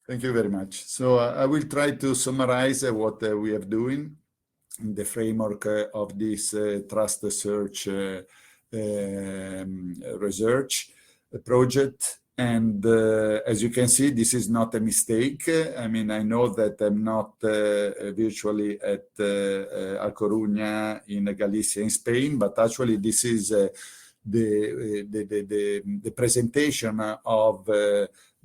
Thank you very much. So I will try to summarize what we are doing in the framework of this TrustSearch research project. And as you can see, this is not a mistake. I mean, I know that I'm not virtually at A Coruña in Galicia in Spain, but actually this is the presentation of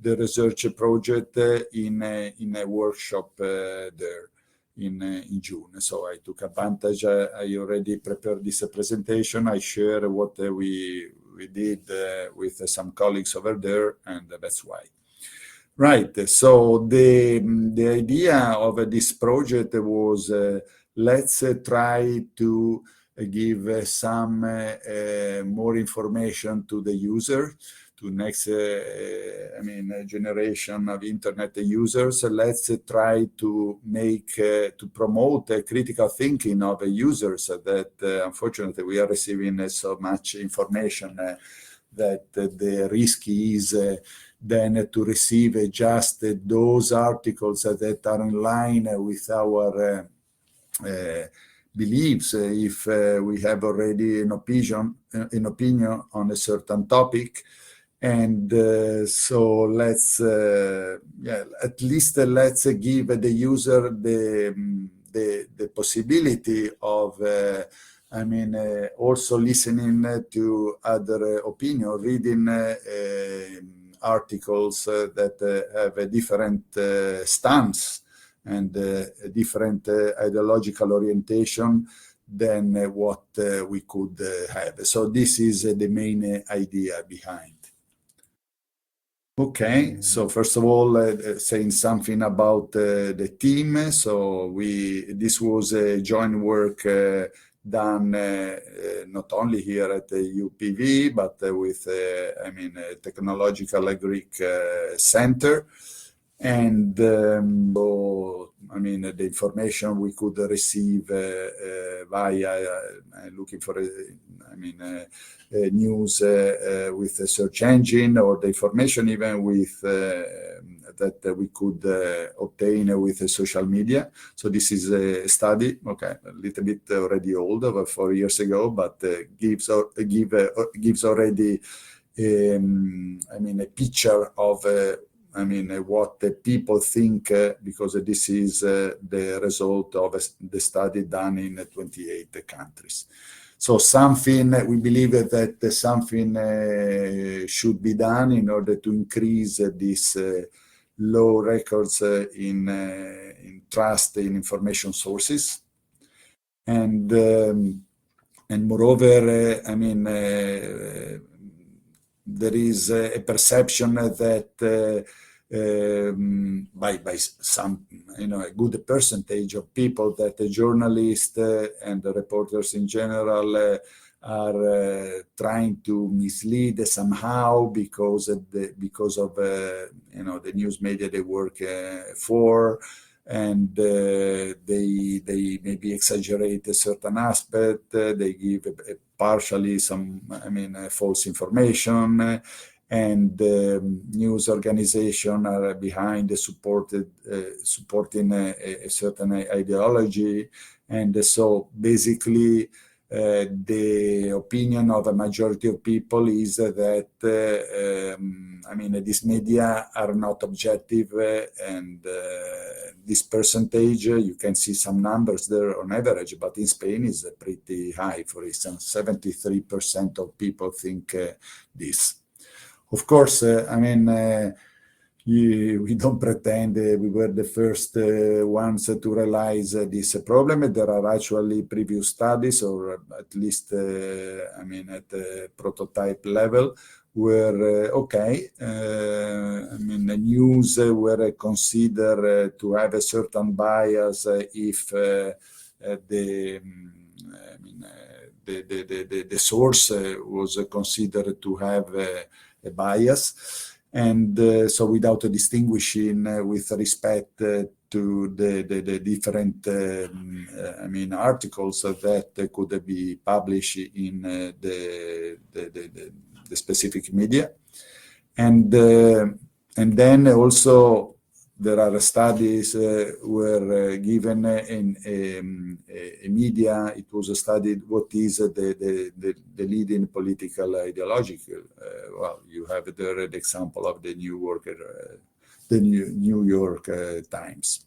the research project in a workshop there in June. So I took advantage. I already prepared this presentation. I share what we did with some colleagues over there, and that's why. Right. So the idea of this project was let's try to give some more information to the user, to next generation of internet users. Let's try to make to promote critical thinking of users that unfortunately we are receiving so much information that the risk is then to receive just those articles that are in line with our beliefs. If we have already an opinion on a certain topic, and so let's at least let's give the user the possibility of also listening to other opinion, reading articles that have a different stance and a different ideological orientation than what we could have. So this is the main idea behind. Okay, so first of all, saying something about the team. So this was a joint work done not only here at the UPV, but with a technological Greek center. And the information we could receive via looking for news with a search engine, or the information even with that we could obtain with social media. So this is a study, okay, a little bit already old, over 4 years ago, but gives already a picture of what the people think, because this is the result of the study done in 28 countries. So we believe that something should be done in order to increase this low records in trust in information sources. And moreover, there is a perception that by some, a good percentage of people, that the journalists and the reporters in general are trying to mislead somehow because of the news media they work for, and they maybe exaggerate a certain aspect. They give partially some false information, and news organizations are behind supporting a certain ideology. And so basically the opinion of a majority of people is that these media are not objective, and this percentage, you can see some numbers there on average, but in Spain is pretty high. For instance, 73% of people think this. Of course, we don't pretend we were the first ones to realize this problem. There are actually previous studies, or at least, at the prototype level, where, the news were considered to have a certain bias if the source was considered to have a bias. And so without distinguishing with respect to the different articles that could be published in the specific media. And then also there are studies were given in a media. It was studied what is the leading political ideological. Well, you have there the example of the New York Times.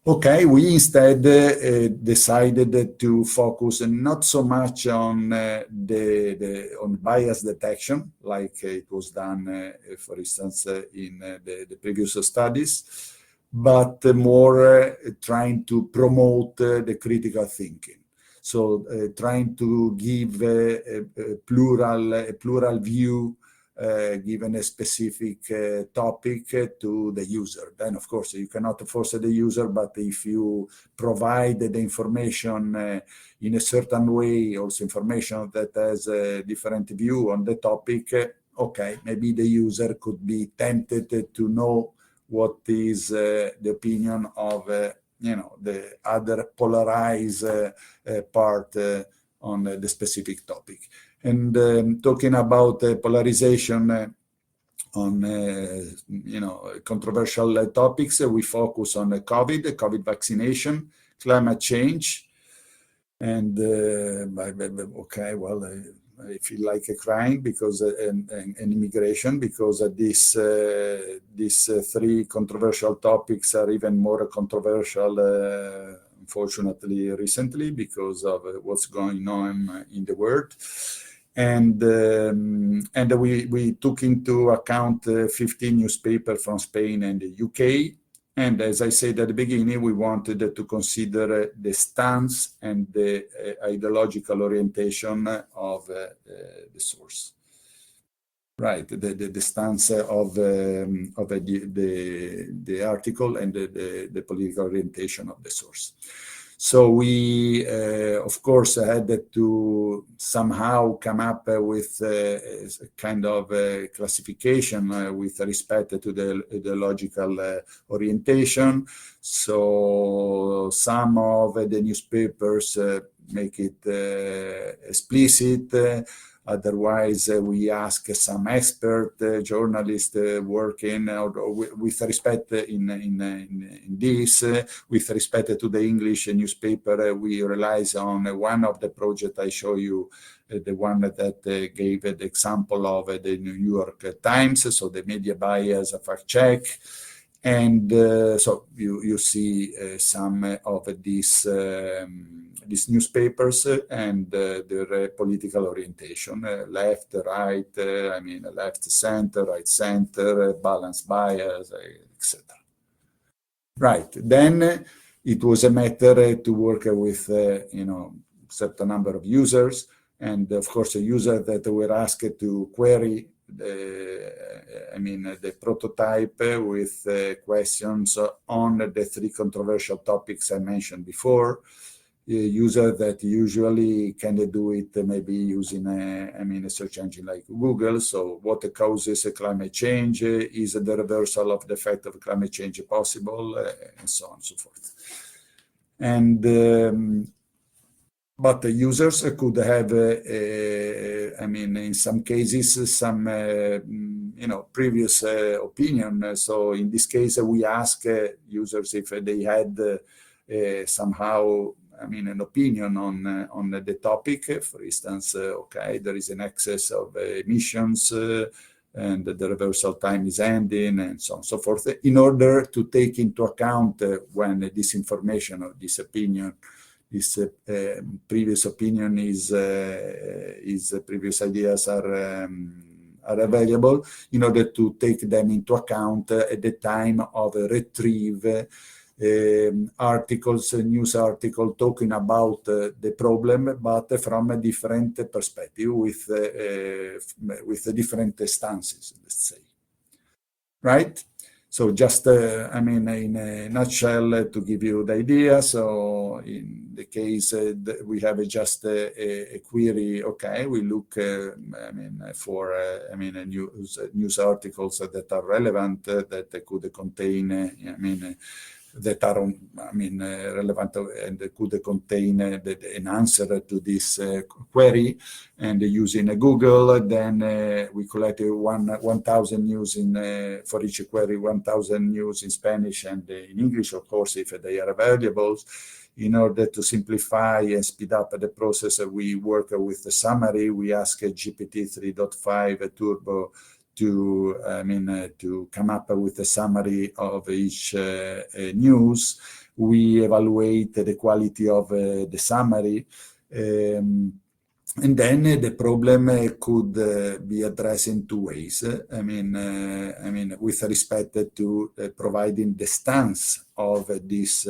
Okay, we instead decided to focus not so much on on bias detection, like it was done, for instance, in the previous studies, but more trying to promote the critical thinking. So trying to give a plural view given a specific topic to the user. Then, of course, you cannot force the user, but if you provide the information in a certain way, also information that has a different view on the topic, okay, maybe the user could be tempted to know what is the opinion of the other polarized part on the specific topic. And talking about polarization on controversial topics, we focus on COVID vaccination, climate change, and okay, well, I feel like crying because and immigration, because these three controversial topics are even more controversial, unfortunately, recently because of what's going on in the world. And we took into account 15 newspapers from Spain and the UK. And as I said at the beginning, we wanted to consider the stance and the ideological orientation of the source. Right, the stance of the article and the political orientation of the source. So we, of course, had to somehow come up with a kind of classification with respect to the ideological orientation. So some of the newspapers make it explicit. Otherwise, we ask some expert journalists working with respect in this. With respect to the English newspaper, we rely on one of the projects I show you, the one that gave the example of the New York Times, so the media bias fact check. And so you see some of these newspapers and their political orientation, left, right, left, center, right, center, balanced bias, etc. Right. Then it was a matter to work with, certain number of users, and of course, a user that were asked to query the prototype with questions on the three controversial topics I mentioned before. A user that usually can do it maybe using a search engine like Google. So what causes climate change? Is the reversal of the effect of climate change possible? And so on and so forth. And but the users could have, in some cases, some, previous opinion. So in this case, we ask users if they had somehow, an opinion on the topic. For instance, okay, there is an excess of emissions and the reversal time is ending and so on and so forth, in order to take into account when this information or this opinion, this previous opinion previous ideas are available, in order to take them into account at the time of retrieve articles, news article talking about the problem, but from a different perspective, with different stances, let's say. Right? So just, in a nutshell, to give you the idea. So in the case we have just a query, okay, we look, for, news articles that are relevant, that could contain, that are, relevant and could contain an answer to this query, and using Google, then we collected 1,000 news for each query, 1,000 news in Spanish and in English, of course, if they are available. In order to simplify and speed up the process, we work with the summary. We ask GPT 3.5 Turbo to come up with a summary of each news. We evaluate the quality of the summary, and then the problem could be addressed in two ways. With respect to providing the stance of this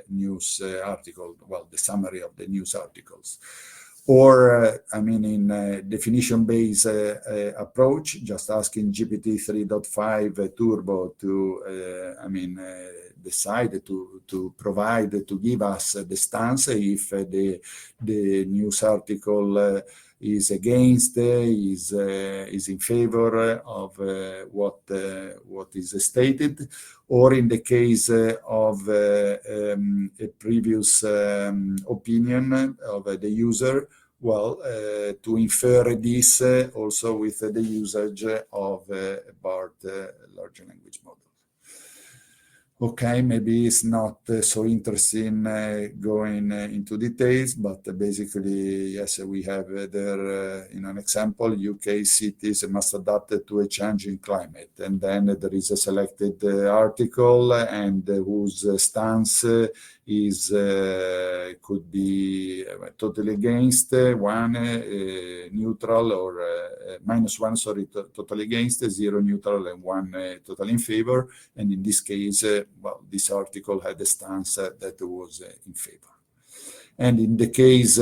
news article, well, the summary of the news articles. Or, in a definition-based approach, just asking GPT 3.5 Turbo to, decide to provide, to give us the stance if the news article is against, is in favor of what is stated, or in the case of a previous opinion of the user, well, to infer this also with the usage of BART large language model. Okay, maybe it's not so interesting going into details, but basically, yes, we have there in an example, UK cities must adapt to a changing climate. And then there is a selected article and whose stance is could be totally against one, neutral, or -1, sorry, totally against, 0 neutral, and 1 totally in favor. And in this case, well, this article had a stance that was in favor. And in the case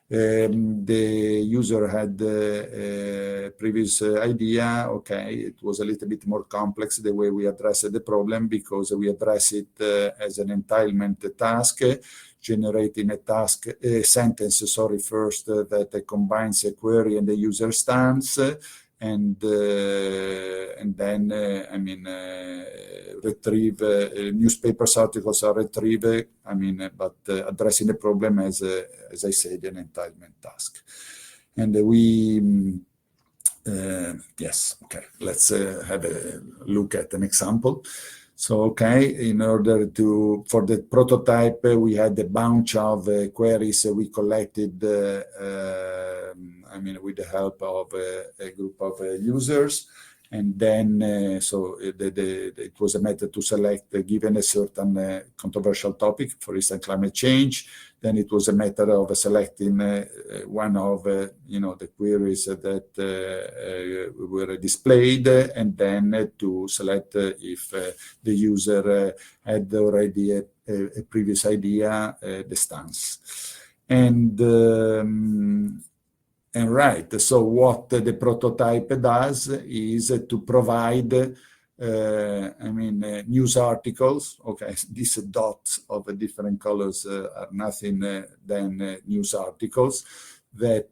the user had a previous idea, okay, it was a little bit more complex the way we addressed the problem, because we address it as an entitlement task, generating a sentence, first that combines a query and the user stance, and then retrieve newspapers articles are retrieved, but addressing the problem as I said, an entitlement task. And we yes, okay, let's have a look at an example. So, okay, in order for the prototype, we had a bunch of queries we collected, with the help of a group of users. And then, so it was a method to select, given a certain controversial topic, for instance, climate change. Then it was a method of selecting one of, the queries that were displayed, and then to select if the user had already a previous idea, the stance. And right, so what the prototype does is to provide, news articles. Okay, these dots of different colors are nothing than news articles that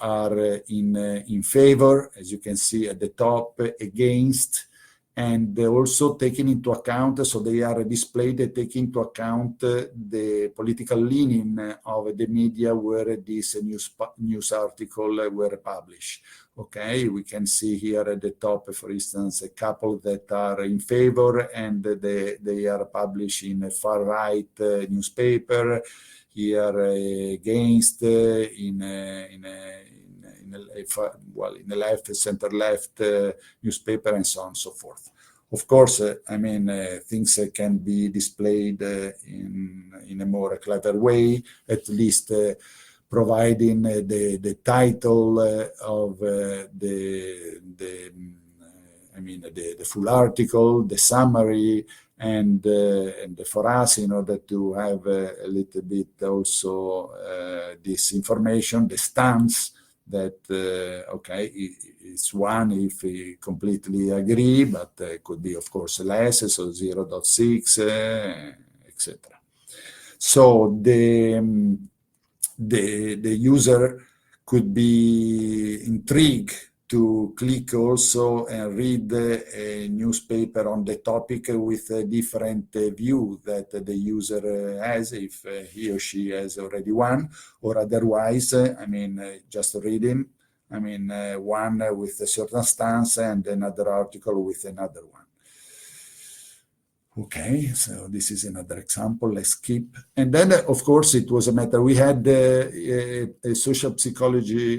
are in favor, as you can see at the top, against, and also taking into account, so they are displayed taking into account the political leaning of the media where this news article were published. Okay, we can see here at the top, for instance, a couple that are in favor, and they are published in a far-right newspaper, here against in the left, center-left newspaper, and so on and so forth. Of course, things can be displayed in a more clever way, at least providing the title of the full article, the summary, and for us, in order to have a little bit also this information, the stance, that, okay, it's one if we completely agree, but could be, of course, less, so 0.6, etc. So the user could be intrigued to click also and read a newspaper on the topic with a different view that the user has, if he or she has already one, or otherwise, just reading, one with a certain stance and another article with another one. Okay, so this is another example. Let's skip. And then, of course, it was a matter. We had a social psychology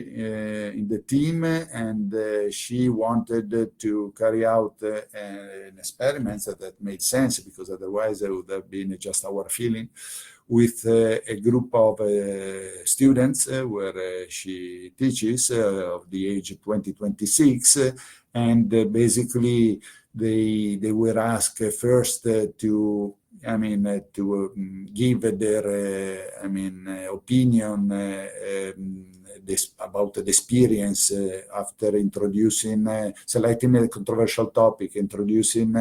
in the team, and she wanted to carry out an experiment that made sense, because otherwise it would have been just our feeling, with a group of students where she teaches of the age 20-26, and basically they were asked first to give their opinion about the experience after introducing, selecting a controversial topic, introducing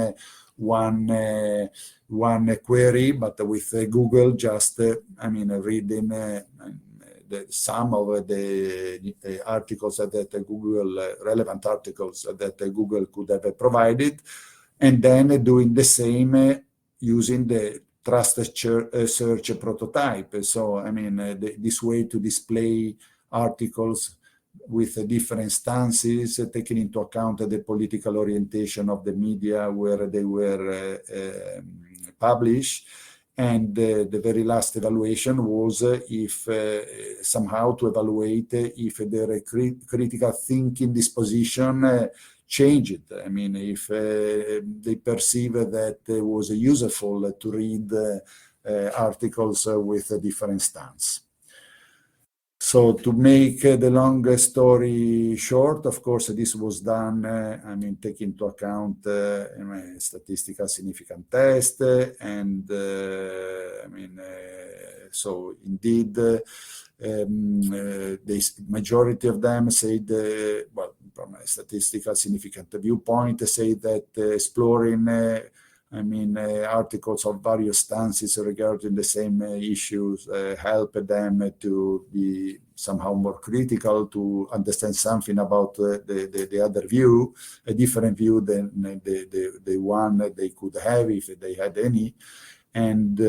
one query, but with Google, just reading some of the articles that Google, relevant articles that Google could have provided, and then doing the same using the TrustSearch prototype. So, this way to display articles with different stances, taking into account the political orientation of the media where they were published. And the very last evaluation was if somehow to evaluate if their critical thinking disposition changed. If they perceive that it was useful to read articles with a different stance. So to make the long story short, of course, this was done, taking into account statistical significant test, and so indeed, the majority of them said, well, from a statistical significant viewpoint, say that exploring articles of various stances regarding the same issues help them to be somehow more critical, to understand something about the other view, a different view than the one they could have if they had any. And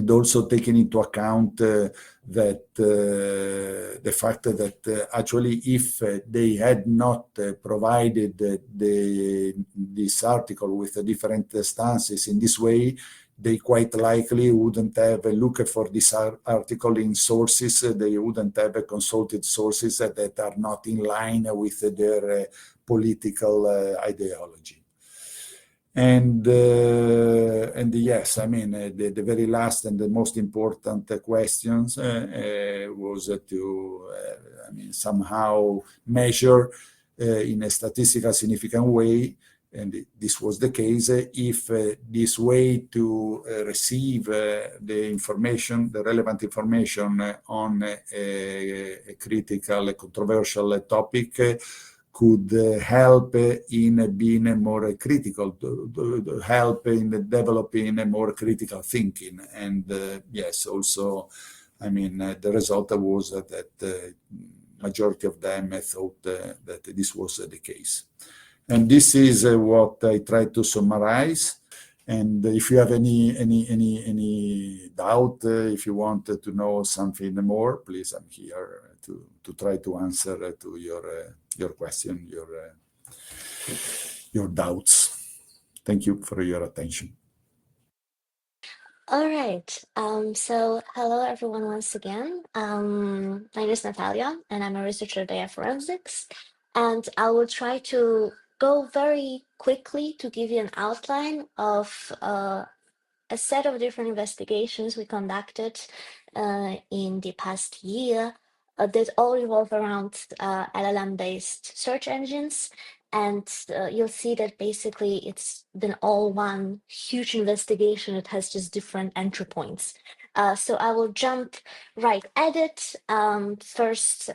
also taking into account that the fact that actually if they had not provided this article with different stances in this way, they quite likely wouldn't have looked for this article in sources. They wouldn't have consulted sources that are not in line with their political ideology. And yes, the very last and the most important questions was to somehow measure in a statistical significant way, and this was the case, if this way to receive the information, the relevant information on a critical, controversial topic could help in being more critical, help in developing a more critical thinking. And yes, also, the result was that the majority of them thought that this was the case. And this is what I tried to summarize. And if you have any doubt, if you want to know something more, please, I'm here to try to answer to your question, your doubts. Thank you for your attention. All right. So hello everyone once again. My name is Natalia, and I'm a researcher at AI Forensics. And I will try to go very quickly to give you an outline of a set of different investigations we conducted in the past year that all revolve around LLM-based search engines. And you'll see that basically it's been all one huge investigation. It has just different entry points. So I will jump right at it. First,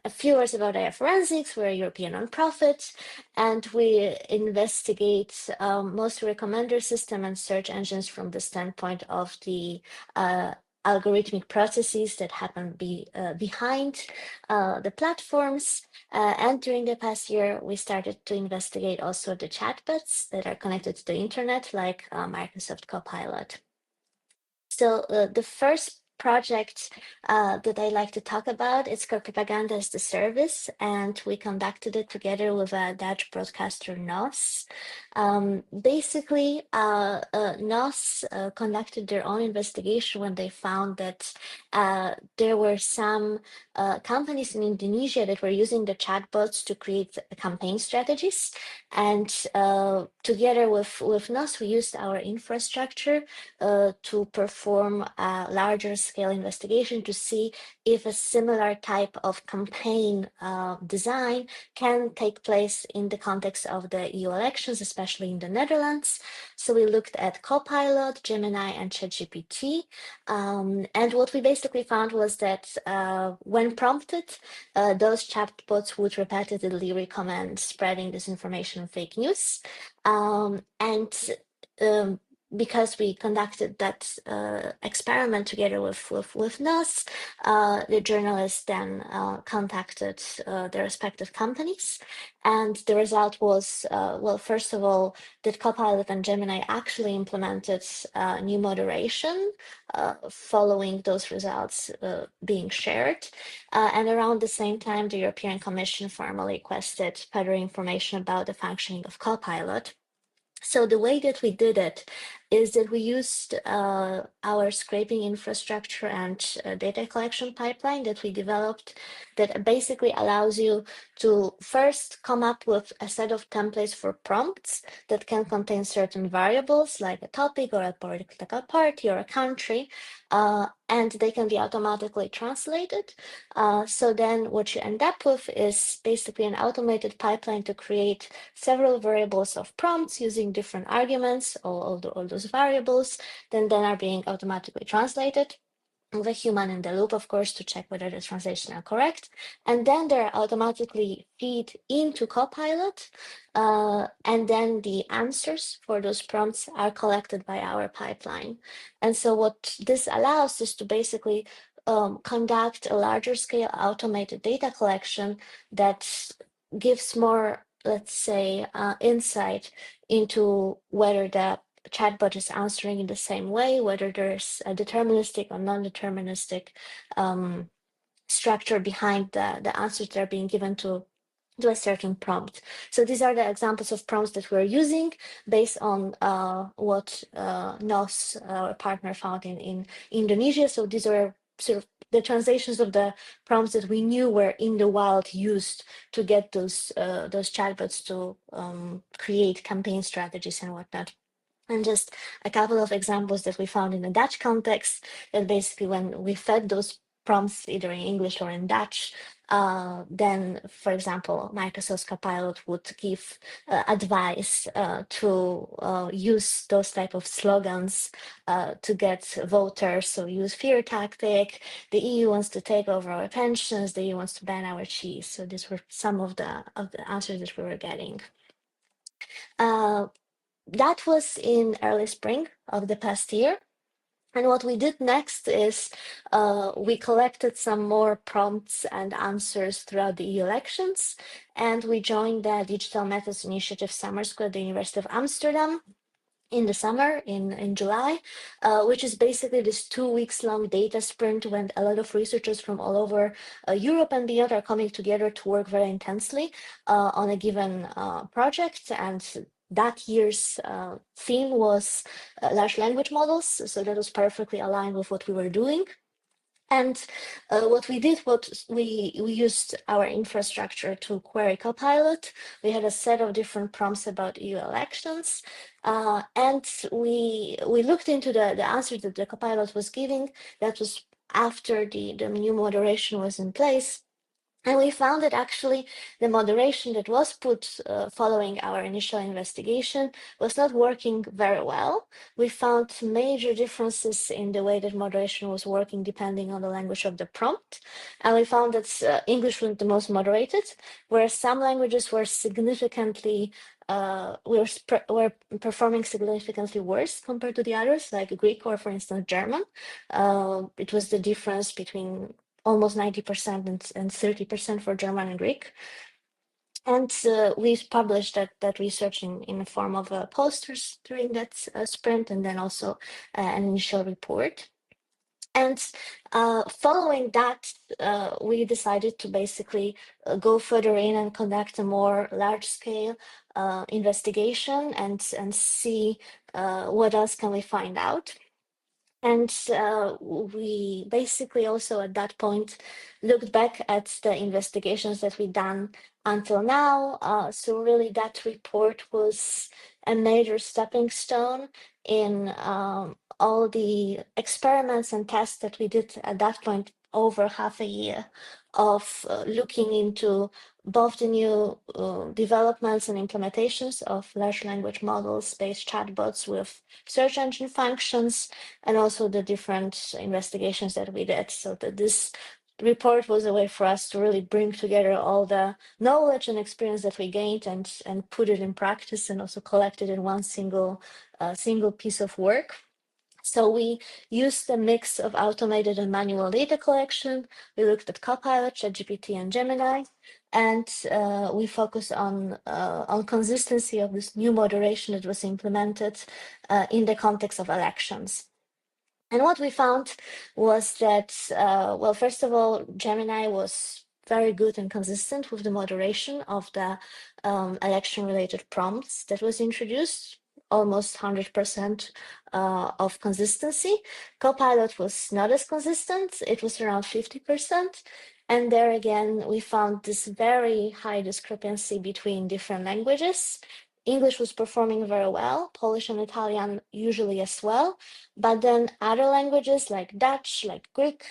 a few words about AI Forensics. We're a European nonprofit, and we investigate most recommender system and search engines from the standpoint of the algorithmic processes that happen behind the platforms. And during the past year, we started to investigate also the chatbots that are connected to the internet, like Microsoft Copilot. So the first project that I like to talk about is called Propaganda as the Service, and we conducted it together with a Dutch broadcaster, NOS. Basically, NOS conducted their own investigation when they found that there were some companies in Indonesia that were using the chatbots to create campaign strategies. And together with NOS, we used our infrastructure to perform a larger scale investigation to see if a similar type of campaign design can take place in the context of the EU elections, especially in the Netherlands. So we looked at Copilot, Gemini, and ChatGPT. And what we basically found was that when prompted, those chatbots would repetitively recommend spreading disinformation and fake news. Because we conducted that experiment together with NOS, the journalists then contacted their respective companies. And the result was, well, first of all, that Copilot and Gemini actually implemented new moderation following those results being shared. And around the same time, the European Commission formally requested further information about the functioning of Copilot. So the way that we did it is that we used our scraping infrastructure and data collection pipeline that we developed that basically allows you to first come up with a set of templates for prompts that can contain certain variables like a topic or a political party or a country, and they can be automatically translated. So then what you end up with is basically an automated pipeline to create several variables of prompts using different arguments, all those variables, then are being automatically translated with a human in the loop, of course, to check whether the translations are correct. And then they're automatically feed into Copilot. And then the answers for those prompts are collected by our pipeline. And so what this allows is to basically conduct a larger scale automated data collection that gives more, let's say, insight into whether the chatbot is answering in the same way, whether there's a deterministic or non-deterministic structure behind the answers that are being given to a certain prompt. So these are the examples of prompts that we're using based on what NOS, our partner, found in Indonesia. So these are sort of the translations of the prompts that we knew were in the wild used to get those chatbots to create campaign strategies and whatnot. And just a couple of examples that we found in the Dutch context, that basically when we fed those prompts either in English or in Dutch, then, for example, Microsoft Copilot would give advice to use those type of slogans to get voters. So use fear tactic. The EU wants to take over our pensions. The EU wants to ban our cheese. So these were some of the answers that we were getting. That was in early spring of the past year. And what we did next is we collected some more prompts and answers throughout the EU elections, and we joined the Digital Methods Initiative Summer School at the University of Amsterdam in the summer, in July, which is basically this 2 weeks long data sprint when a lot of researchers from all over Europe and beyond are coming together to work very intensely on a given project. And that year's theme was large language models. So that was perfectly aligned with what we were doing. And what we did was we used our infrastructure to query Copilot. We had a set of different prompts about EU elections. And we looked into the answers that the Copilot was giving. That was after the new moderation was in place. And we found that actually the moderation that was put following our initial investigation was not working very well. We found major differences in the way that moderation was working depending on the language of the prompt. And we found that English was the most moderated, whereas some languages were significantly were performing significantly worse compared to the others, like Greek or, for instance, German. It was the difference between almost 90% and 30% for German and Greek. And we published that research in the form of posters during that sprint, and then also an initial report. And following that, we decided to basically go further in and conduct a more large-scale investigation and see what else can we find out. And we basically also at that point looked back at the investigations that we've done until now. So really that report was a major stepping stone in all the experiments and tests that we did at that point over half a year of looking into both the new developments and implementations of large language models-based chatbots with search engine functions, and also the different investigations that we did. So that this report was a way for us to really bring together all the knowledge and experience that we gained and put it in practice, and also collect it in one single piece of work. So we used a mix of automated and manual data collection. We looked at Copilot, ChatGPT, and Gemini, and we focused on consistency of this new moderation that was implemented in the context of elections. And what we found was that, well, first of all, Gemini was very good and consistent with the moderation of the election-related prompts that was introduced, almost 100% of consistency. Copilot was not as consistent. It was around 50%. And there again, we found this very high discrepancy between different languages. English was performing very well, Polish and Italian usually as well. But then other languages like Dutch, like Greek,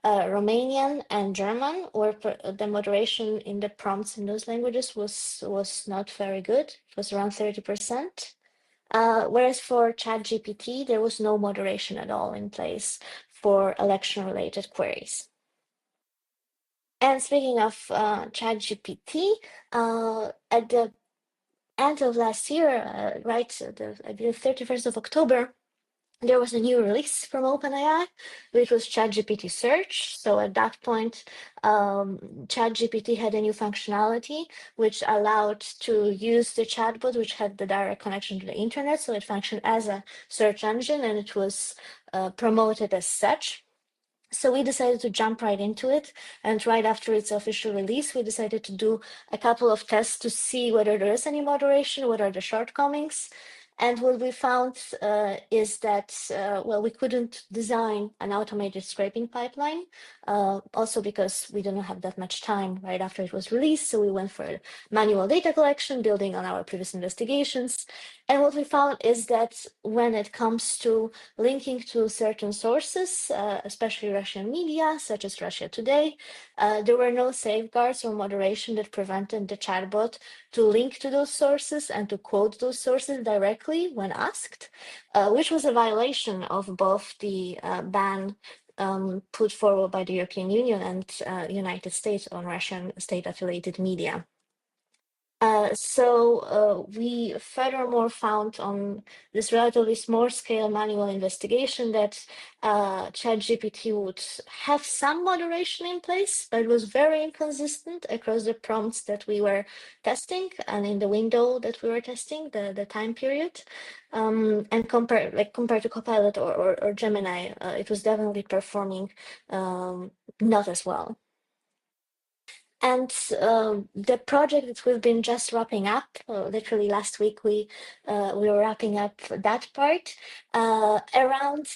Romanian, and German, where the moderation in the prompts in those languages was not very good. It was around 30%. Whereas for ChatGPT, there was no moderation at all in place for election-related queries. And speaking of ChatGPT, at the end of last year, right, I believe 31st of October, there was a new release from OpenAI, which was ChatGPT Search. So at that point, ChatGPT had a new functionality which allowed to use the chatbot, which had the direct connection to the internet. So it functioned as a search engine, and it was promoted as such. So we decided to jump right into it. And right after its official release, we decided to do a couple of tests to see whether there is any moderation, what are the shortcomings. And what we found is that, well, we couldn't design an automated scraping pipeline, also because we didn't have that much time right after it was released. So we went for manual data collection, building on our previous investigations. And what we found is that when it comes to linking to certain sources, especially Russian media, such as Russia Today, there were no safeguards or moderation that prevented the chatbot to link to those sources and to quote those sources directly when asked, which was a violation of both the ban put forward by the European Union and United States on Russian state-affiliated media. So we furthermore found on this relatively small scale manual investigation that ChatGPT would have some moderation in place, but it was very inconsistent across the prompts that we were testing and in the window that we were testing, the time period. And compared to Copilot or Gemini, it was definitely performing not as well. And the project that we've been just wrapping up, literally last week, we were wrapping up that part. Around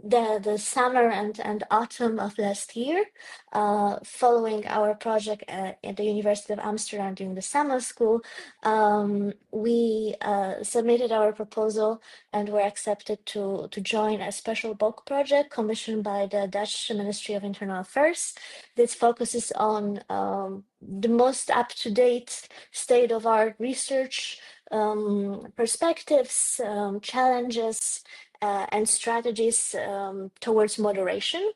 the summer and autumn of last year, following our project at the University of Amsterdam during the summer school, we submitted our proposal and were accepted to join a special book project commissioned by the Dutch Ministry of Internal Affairs. This focuses on the most up-to-date state-of-art research perspectives, challenges, and strategies towards moderation.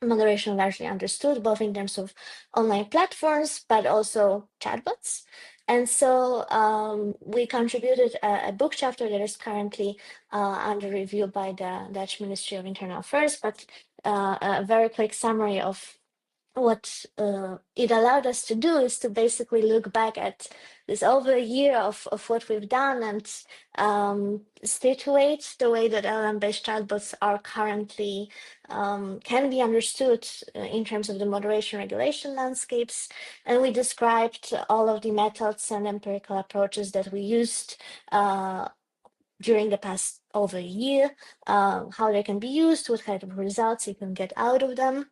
Moderation largely understood, both in terms of online platforms, but also chatbots. And so we contributed a book chapter that is currently under review by the Dutch Ministry of Internal Affairs, but a very quick summary of what it allowed us to do is to basically look back at this over a year of what we've done and situate the way that LLM-based chatbots are currently can be understood in terms of the moderation regulation landscapes. And we described all of the methods and empirical approaches that we used during the past over a year, how they can be used, what kind of results you can get out of them.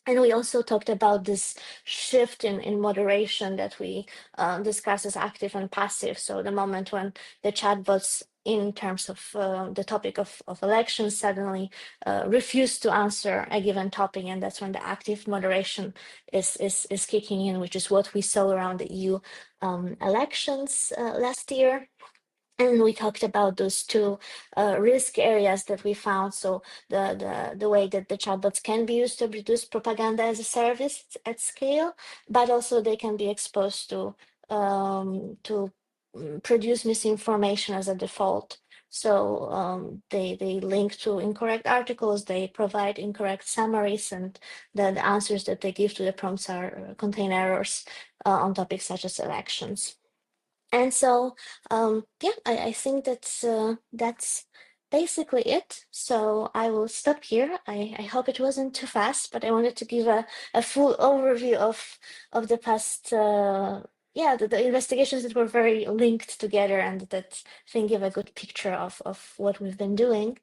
And we also talked about this shift in moderation that we discussed as active and passive. So the moment when the chatbots, in terms of the topic of elections, suddenly refuse to answer a given topic, and that's when the active moderation is kicking in, which is what we saw around the EU elections last year. And we talked about those two risk areas that we found. So the way that the chatbots can be used to produce propaganda as a service at scale, but also they can be exposed to produce misinformation as a default. So they link to incorrect articles, they provide incorrect summaries, and the answers that they give to the prompts are contain errors on topics such as elections. And so, yeah, I think that's basically it. So I will stop here. I hope it wasn't too fast, but I wanted to give a full overview of the past, yeah, the investigations that were very linked together and that I think give a good picture of what we've been doing.